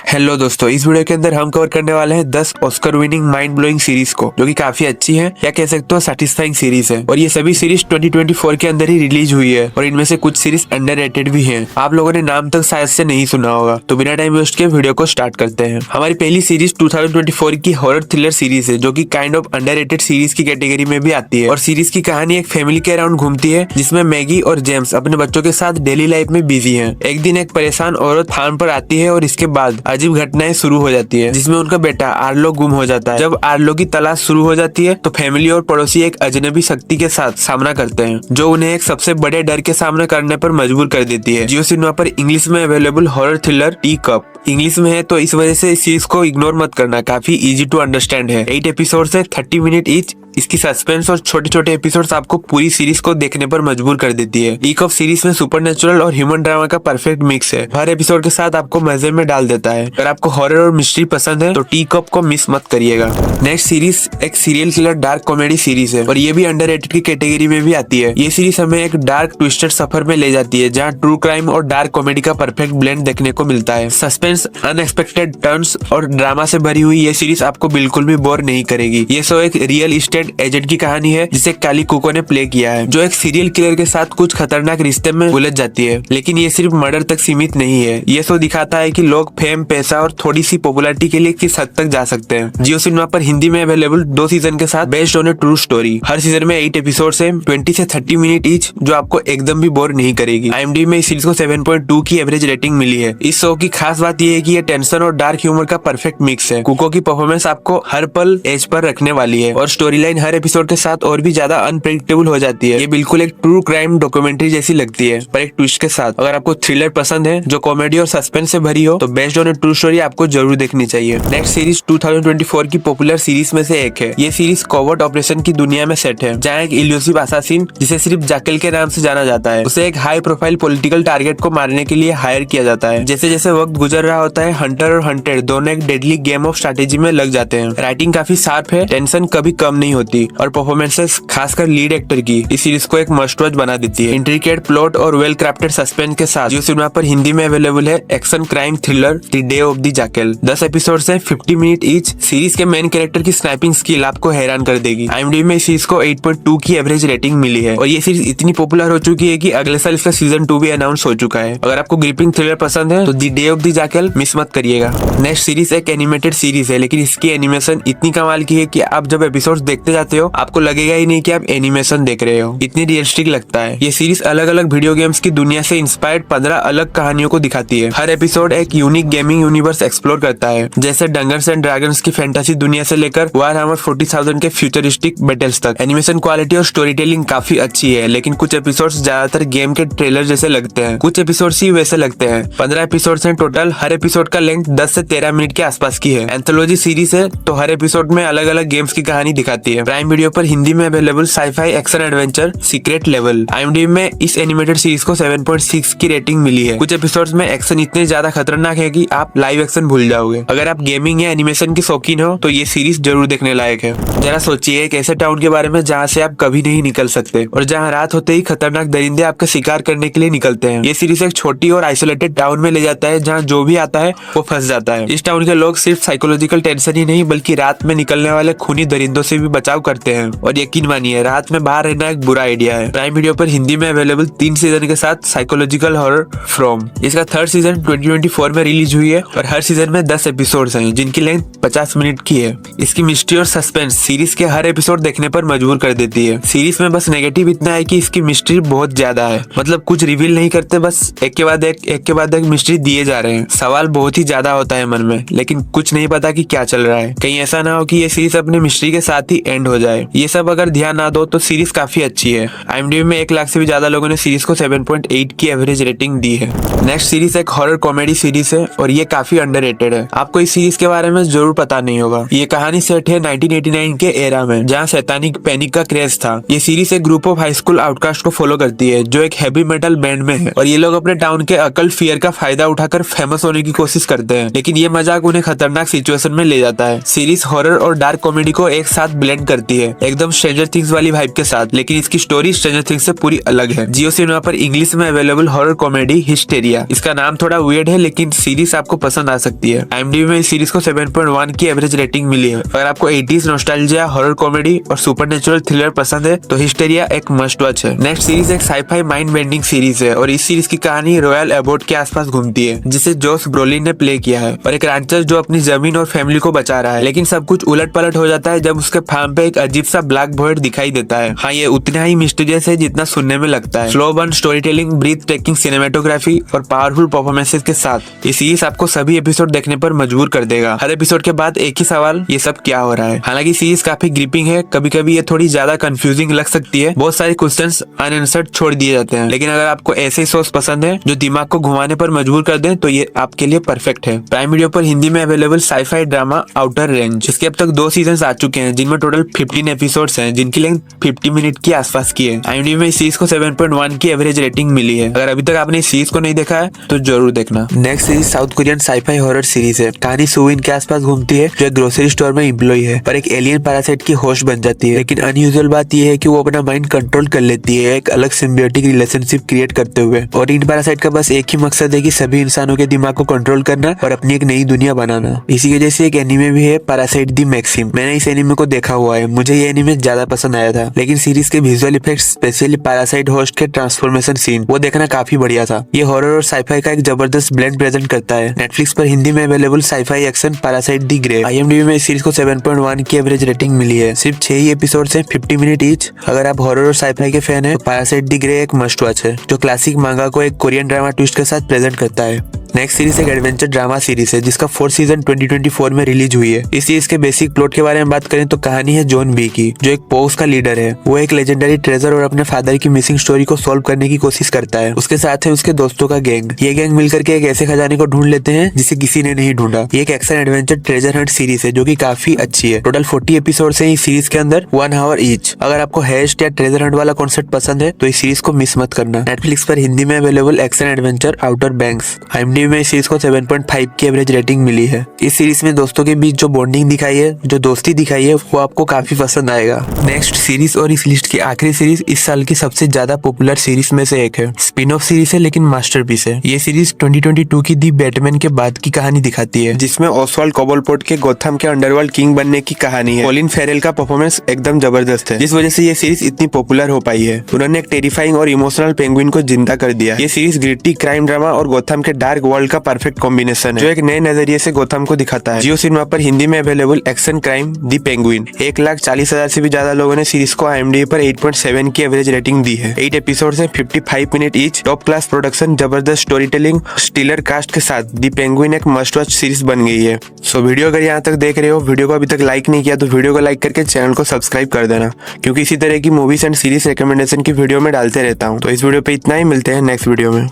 Hello दोस्तों, इस video के अंदर हम कवर करने वाले हैं 10 Oscar winning mind blowing series को, जो कि काफी अच्छी है या कह सकते हो सैटिस्फाइंग सीरीज है। और ये सभी सीरीज 2024 के अंदर ही रिलीज हुई है और इनमें से कुछ सीरीज अंडररेटेड भी हैं। आप लोगों ने नाम तक शायद से नहीं सुना होगा। तो बिना टाइम वेस्ट के वीडियो को स्टार्ट करते हैं। हमारी पहली सीरीज 2024 की हॉरर थ्रिलर सीरीज है, जो की काइंड ऑफ अंडररेटेड सीरीज की कैटेगरी में भी आती है। और सीरीज की कहानी एक फैमिली के अराउंड घूमती है, जिसमें मैगी और जेम्स अपने बच्चों के साथ डेली लाइफ में बिजी हैं। एक दिन एक परेशान औरत फार्म पर आती है और इसके बाद अजीब घटनाएं शुरू हो जाती है, जिसमें उनका बेटा आर्लो गुम हो जाता है। जब आर्लो की तलाश शुरू हो जाती है तो फैमिली और पड़ोसी एक अजनबी शक्ति के साथ सामना करते हैं, जो उन्हें एक सबसे बड़े डर के सामना करने पर मजबूर कर देती है। जियो सिनेमा पर इंग्लिश में available horror thriller tea cup English में है, तो इस वजह से इस चीज को इग्नोर मत करना, काफी इजी टू अंडरस्टैंड है। 8 एपिसोड है, 30 मिनट ईच। इसकी सस्पेंस और छोटे छोटे एपिसोड्स आपको पूरी सीरीज को देखने पर मजबूर कर देती है। ईक ऑफ सीरीज में सुपरनेचुरल और ह्यूमन ड्रामा का परफेक्ट मिक्स है। हर एपिसोड के साथ आपको मजे में डाल देता है। अगर आपको हॉरर और मिस्ट्री पसंद है तो टी कप को मिस मत करिएगा। नेक्स्ट सीरीज एक serial killer dark comedy series है और ये भी अंडररेटेड की कैटेगरी में भी आती है। ये सीरीज हमें एक डार्क ट्विस्टेड सफर में ले जाती है, जहाँ ट्रू क्राइम और डार्क कॉमेडी का परफेक्ट ब्लेंड देखने को मिलता है। सस्पेंस, अनएक्सपेक्टेड टर्न्स और ड्रामा से भरी हुई ये सीरीज आपको बिल्कुल भी बोर नहीं करेगी। ये शो एक रियल इस्टेट एजेंट की कहानी है, जिसे काली कुको ने प्ले किया है, जो एक सीरियल किलर के साथ कुछ खतरनाक रिश्ते में उलझ जाती है। लेकिन ये सिर्फ मर्डर तक सीमित नहीं है। ये शो दिखाता है कि लोग फेम, पैसा और थोड़ी सी पॉपुलैरिटी के लिए किस हद तक जा सकते हैं। जियो सिनेमा पर हिंदी में अवेलेबल 2 सीजन के साथ based on A true story. Her season में 8 एपिसोड है, 20 से 30 मिनट ईच, जो आपको एकदम भी बोर नहीं करेगी। IMDb में इस सीरीज को 7.2 की एवरेज रेटिंग मिली है। इस शो की खास बात यह है कि ये टेंशन और डार्क ह्यूमर का परफेक्ट मिक्स है। कुको की परफॉर्मेंस आपको हर पल एज पर रखने वाली है और स्टोरी लाइन हर एपिसोड के साथ और भी ज्यादा अनप्रेडिक्टेबल हो जाती है। ये बिल्कुल एक ट्रू क्राइम डॉक्यूमेंट्री जैसी लगती है, पर एक ट्विस्ट के साथ। अगर आपको थ्रिलर पसंद है जो कॉमेडी और सस्पेंस से भरी हो, तो based on A true story आपको जरूर देखनी चाहिए। नेक्स्ट सीरीज 2024 की पॉपुलर सीरीज में से एक है। ये सीरीज कोवर्ट ऑपरेशन की दुनिया में सेट है, जहाँ एक इल्यूसिव असासिन, जिसे सिर्फ जैकल के नाम से जाना जाता है, उसे एक हाई प्रोफाइल पॉलिटिकल टारगेट को मारने के लिए हायर किया जाता है। जैसे जैसे वक्त गुजर रहा होता है, हंटर और हंटेड दोनों एक डेडली गेम ऑफ स्ट्रेटेजी में लग जाते हैं। राइटिंग काफी शार्प है, टेंशन कभी कम नहीं होती और परफॉर्मेंसेस खासकर लीड एक्टर की इस सीरीज को एक मस्ट वॉच बना देती है। इंट्रिकेट प्लॉट और वेल क्राफ्टेड सस्पेंस के साथ जियो सिनेमा पर हिंदी में अवेलेबल है action crime thriller the day of the jackal. 10 episode है, 50 मिनट ईच। सीरीज के मेन कैरेक्टर की स्नाइपिंग स्किल आपको हैरान कर देगी। IMDb में इस सीरीज को 8.2 की एवरेज रेटिंग मिली है और ये सीरीज इतनी पॉपुलर हो चुकी है कि अगले साल इसका सीजन 2 भी अनाउंस हो चुका है। अगर आपको ग्रिपिंग थ्रिलर पसंद है तो the day of the jackal miss मत करिएगा। नेक्स्ट सीरीज एक एनिमेटेड सीरीज है, लेकिन इसकी एनिमेशन इतनी कमाल की है कि आप जब एपिसोड देखते जाते हो आपको लगेगा ही नहीं कि आप एनिमेशन देख रहे हो, इतनी रियलिस्टिक लगता है। ये सीरीज अलग अलग वीडियो गेम्स की दुनिया से इंस्पायर्ड 15 अलग कहानियों को दिखाती है। हर एपिसोड एक यूनिक गेमिंग यूनिवर्स एक्सप्लोर करता है, जैसे डंगर्स एंड ड्रैगन्स की फैंटेसी दुनिया से लेकर वारहैमर 40,000 के फ्यूचरिस्टिक बैटल्स तक। एनिमेशन क्वालिटी और स्टोरी टेलिंग काफी अच्छी है, लेकिन कुछ एपिसोड्स ज्यादातर गेम के ट्रेलर जैसे लगते हैं, कुछ एपिसोड्स ही वैसे लगते हैं। 15 एपिसोड्स हैं टोटल। हर एपिसोड का लेंथ 10 से 13 मिनट के आसपास की है। एंथोलॉजी सीरीज है, तो हर एपिसोड में अलग अलग गेम्स की कहानी दिखाती है। प्राइम वीडियो पर हिंदी में available sci fi action adventure secret level. IMDb में इस एनिमेटेड सीरीज को 7.6 की रेटिंग मिली है। कुछ एपिसोड्स में एक्शन इतने ज्यादा खतरनाक है कि आप लाइव एक्शन भूल जाओगे। अगर आप गेमिंग या एनिमेशन की शौकीन हो तो ये सीरीज जरूर देखने लायक है। जरा सोचिए एक ऐसे टाउन के बारे में जहाँ से आप कभी नहीं निकल सकते और जहाँ रात होते ही खतरनाक दरिंदे आपका शिकार करने के लिए निकलते हैं। ये सीरीज एक छोटी और आइसोलेटेड टाउन में ले जाता है, जहाँ जो भी आता है वो फंस जाता है। इस टाउन के लोग सिर्फ साइकोलॉजिकल टेंशन ही नहीं, बल्कि रात में निकलने वाले खूनी दरिंदों से भी बचाव करते हैं। और यकीन मानिए, रात में बाहर रहना एक बुरा आइडिया है। प्राइम वीडियो पर हिंदी में अवेलेबल 3 सीजन के साथ साइकोलॉजिकल हॉरर फ्रॉम। इसका 3rd सीजन 2024 में रिलीज हुई है और हर सीजन में 10 एपिसोड्स हैं, जिनकी लेंथ 50 मिनट की है। इसकी मिस्ट्री और सस्पेंस सीरीज के हर एपिसोड देखने पर मजबूर कर देती है। सीरीज में बस नेगेटिव इतना है कि इसकी मिस्ट्री बहुत ज्यादा है, मतलब कुछ रिवील नहीं करते, बस एक के बाद एक मिस्ट्री दिए जा रहे हैं। सवाल बहुत ही ज्यादा होता है मन में, लेकिन कुछ नहीं पता कि क्या चल रहा है। कहीं ऐसा ना हो कि ये सीरीज अपने मिस्ट्री के साथ ही एंड हो जाए। ये सब अगर ध्यान ना दो तो सीरीज काफी अच्छी है। IMDb में 1 लाख से भी ज्यादा लोगों ने सीरीज को 7.8 की एवरेज रेटिंग दी है। नेक्स्ट सीरीज एक हॉरर कॉमेडी सीरीज है और ये काफी अंडररेटेड है। आपको इस सीरीज के बारे में जरूर पता नहीं होगा। ये कहानी सेट है 1989 के एरा में, जहाँ सैतानिक पैनिक का क्रेज था। ये सीरीज एक group of high school outcast को फॉलो करती है, जो एक हैवी मेटल बैंड में है और ये लोग अपने टाउन के अकल्ट फियर का फायदा उठाकर फेमस होने की कोशिश करते हैं, लेकिन ये मजाक उन्हें खतरनाक सिचुएशन में ले जाता है। सीरीज हॉरर और डार्क कॉमेडी को एक साथ ब्लेंड करती है, एकदम स्ट्रेंजर थिंग्स वाली वाइब के साथ। लेकिन इसकी स्टोरी स्ट्रेंजर थिंग्स से पूरी अलग है। जियो सिनेमा पर इंग्लिश में अवेलेबल हॉरर कॉमेडी हिस्टेरिया। इसका नाम थोड़ा वियर्ड है लेकिन सीरीज आपको पसंद आ सकती है। IMDb में इस सीरीज को 7.1 की एवरेज रेटिंग मिली है। अगर आपको 80s नॉस्टैल्जिया, हॉरर कॉमेडी और सुपरनेचुरल थ्रिलर पसंद है तो हिस्टेरिया एक मस्ट वॉच है। नेक्स्ट सीरीज एक साई-फाई माइंड बेंडिंग सीरीज है और इस सीरीज की कहानी रॉयल एबोर्ड के आसपास घूमती है, जिसे जोश ब्रोलिन ने प्ले किया है। और एक रैंचर जो अपनी जमीन और फैमिली को बचा रहा है, लेकिन सब कुछ उलट पलट हो जाता है जब उसके फार्म पे एक अजीब सा ब्लैक वॉइड दिखाई देता है। हाँ, ये उतना ही मिस्टीरियस है जितना सुनने में लगता है। Slow burn story telling, breathtaking cinematography और पावरफुल परफॉर्मेंसेस के साथ ये सीरीज आपको सभी एपिसोड देखने पर मजबूर कर देगा। हर एपिसोड के बाद एक ही सवाल, ये सब क्या हो रहा है। हालांकि सीरीज काफी ग्रिपिंग है, कभी कभी ये थोड़ी ज्यादा कंफ्यूजिंग लग सकती है, बहुत सारे क्वेश्चंस अनआंसर्ड छोड़ दिए जाते हैं। लेकिन अगर आपको ऐसे शोज पसंद है जो दिमाग को घुमाने पर मजबूर कर दें तो ये आपके लिए परफेक्ट है। प्राइम वीडियो पर हिंदी में available sci-fi drama outer range. इसके अब तक 2 सीजन आ चुके हैं जिनमें टोटल 15 एपिसोड्स हैं, जिनकी लेंथ 50 मिनट की आसपास की है। IMDb में इस सीरीज को 7.1 की एवरेज रेटिंग मिली है। अगर अभी तक आपने इस सीरीज को नहीं देखा है तो जरूर देखना। Next series south Korean sci-fi horror series है। कहानी सुविन के आसपास घूमती है जो एक ग्रोसरी स्टोर में एम्प्लॉय है पर एक एलियन पैरासाइट की होस्ट बन जाती है। लेकिन अनयूजुअल बात यह है कि वो अपना माइंड कंट्रोल कर लेती है, एक अलग सिम्बियोटिक रिलेशनशिप क्रिएट करते हुए। और इन पैरासाइट का बस एक ही मकसद है कि सभी इंसानों के दिमाग को कंट्रोल करना और अपनी एक नई दुनिया बनाना। इसी वजह से एक एनिमे भी है, पैरासाइट दी मैक्सिम। मैंने इस एनिमे को देखा हुआ है, मुझे ये एनिमे ज्यादा पसंद आया था। लेकिन सीरीज के visual effects, specially parasite host के ट्रांसफॉर्मेशन सीन, वो देखना काफी बढ़िया था। ये हॉरर और साई-फाई का एक जबरदस्त ब्लेंड प्रेजेंट करता है। नेटफ्लिक्स पर हिंदी में अवेलेबल साई-फाई एक्शन पैरासाइट दी ग्रे। IMDb में इस सीरीज को 7.1 की एवरेज रेटिंग मिली है। सिर्फ 6 ही एपिसोड्स हैं, 50 मिनट ईच। अगर आप हॉरर और साई-फाई के फैन हैं तो पैरासाइट दी ग्रे एक मस्ट वॉच है, जो क्लासिक मांगा को एक कोरियन ड्रामा ट्विस्ट के साथ प्रेजेंट करता है। नेक्स्ट सीरीज एक एडवेंचर ड्रामा सीरीज है जिसका 4th सीजन 2024 में रिलीज हुई है। इस सीरीज के बेसिक प्लॉट के बारे में बात करें तो कहानी है जॉन बी की, जो एक पोस का लीडर है। वो एक लेजेंडरी ट्रेजर और अपने फादर की मिसिंग स्टोरी को सॉल्व करने की कोशिश करता है। उसके साथ है उसके दोस्तों का गैंग। ये गैंग मिलकर के एक ऐसे खजाने को ढूंढ लेते हैं जिसे किसी ने नहीं ढूंढा। ये एक action adventure treasure Hunt series है जो की काफी अच्छी है। टोटल 40 एपिसोड है इस सीरीज के अंदर, 1 आवर ईच। अगर आपको हेस्ट या ट्रेजर हंट वाला कॉन्सेप्ट पसंद है तो इस सीरीज को मिस मत करना। नेटफ्लिक्स पर हिंदी में available action adventure outer banks. IMDb में इस सीरीज को 7.5 की एवरेज रेटिंग मिली है। इस सीरीज में दोस्तों के बीच जो बॉन्डिंग दिखाई है, जो दोस्ती दिखाई है, वो आपको काफी पसंद आएगा। नेक्स्ट सीरीज और इस लिस्ट की आखिरी सीरीज इस साल की सबसे ज्यादा पॉपुलर सीरीज में से एक है। स्पिन ऑफ सीरीज है लेकिन मास्टरपीस है। ये सीरीज 2022 की दी बैटमैन के बाद की कहानी दिखाती है, जिसमें ओसवाल्ड कोबलपोर्ट के गोथम के अंडरवर्ल्ड किंग बनने की कहानी है। कॉलिन फेरेल का परफॉर्मेंस एकदम जबरदस्त है, जिस वजह से ये सीरीज इतनी पॉपुलर हो पाई है। उन्होंने एक टेरिफाइंग और इमोशनल पेंगुइन को जिंदा कर दिया। ये सीरीज ग्रिटी क्राइम ड्रामा और गोथम के डार्क वर्ल्ड का परफेक्ट कॉम्बिनेशन है, जो एक नए नजरिए से गोथम को दिखाता है। जियो सिनेमा पर हिंदी में अवेलेबल एक्शन क्राइम दी पेंगुइन। 1,40,000 से भी ज्यादा लोगों ने सीरीज को IMDb पर 8.7 की एवरेज रेटिंग दी है। 8 एपिसोड है, 55 minute each. Top class production, जबरदस्त स्टोरी टेलिंग, स्टीलर कास्ट के साथ दी पेंगुइन एक मस्ट वॉच सीरीज बन गई है। सो वीडियो अगर यहाँ तक देख रहे हो, वीडियो को अभी तक लाइक नहीं किया तो वीडियो को लाइक करके चैनल को सब्सक्राइब कर देना, क्योंकि इसी तरह की मूवीज एंड सीरीज रिकमेंडेशन की वीडियो में डालते रहता हूँ। तो इस वीडियो पे इतना ही, मिलते हैं नेक्स्ट वीडियो में।